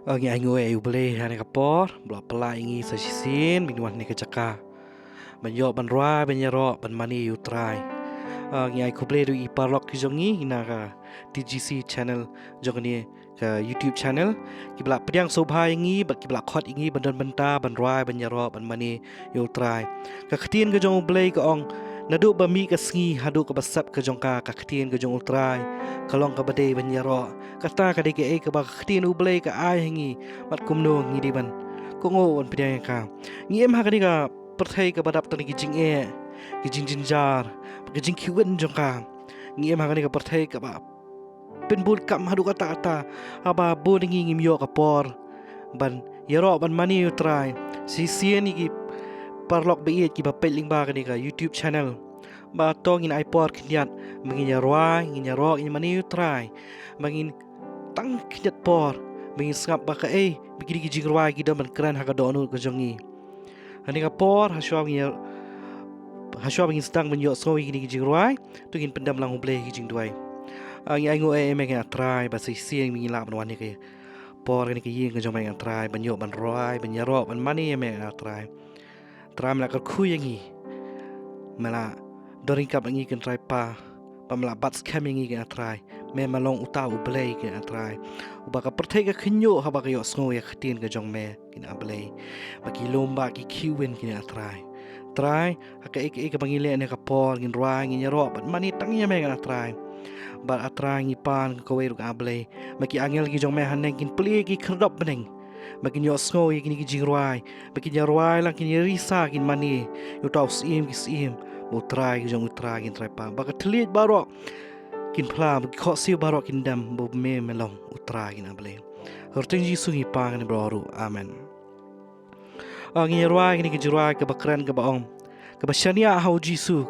Ngi ai ngồi ai beli hane kapor, bla pela ingi sa sisin minuan ne kecaka. Ban yo ban roa ban yaro ban mani you try. Ngi ai kuble du iparlok ki jongi ina ka TGC channel jongni ka YouTube channel. Ki bla pediang sobha ingi bat ki bla khot ingi ban don banta ban roa ban yaro ban mani you try. Ka khtien ka jong beli ka ong nadu ba mi ka sngi hadu ka basap ka jong ka khtien ka jong utrai. Kalong ka bade ban yaro kata ka deke ka ba khtien u beli ka ai hingi mat kumno ngi di ban ko ngo on pediang ka ngi em ha ka dika perthai ka badap tani ki jing ki jing jinjar ki jing kiwen jong ka ngi em ha ka dika perthai ka ba pen bul kam hadu kata kata aba bo ngi myo ka por ban yaro ban mani u try si sien ki parlok be ki ba peling ba ka dika YouTube channel ba tong in iPod kniat mengin yarwa ngin yaro in mani u try mengin tang knyat por mengin ngap ba ka bigiri ki jingrwa ki do man kran ha ka do nu ka jongi hani ka por haswa mengin stang men yo so ki jingrwa tu ngin pendam lang ble ki jing duai ngi ai ngo me ka try ba si sieng mengin la ban wan ni ke por ni ke yin ka jong ban try ban yo ban roi ban yaro ban mani me ka try mala ka khu yangi mala doring kap ngi kan try pa pamla bat scam ngi kan try me malong uta u blei ke atrai u ba ka perthai ka khnyo ha ba ka yo sngo ya khtien ka jong me kin a blei ba ki lomba ki kiwen kin atrai trai ha ka ek bangile ne ka por ngin rwa ngin yaro bat mani tang ya me ka atrai ba atrai ngi pan ka we ru ka blei ba ki angel ki jong me han kin pli ki khrdop beneng ba kin yo sngo ya kin ki jingrai ba kin yarwai lang kin risa kin mani yu tau sim ki sim mo trai ki jong utrai kin trai pa ba ka thlit baro kin pla kho siu barok kin dam bo me melong utra kin able horting jisu hi pang ni broru amen ngi rwa kin ki jurwa ke bakran ke baong ke bashania hau jisu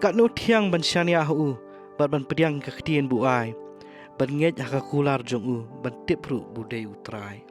kat no thiang ban shania hu ban pediang ke ktien bu ai ban ngej ha ka kular jong u ban tip ru bu de utrai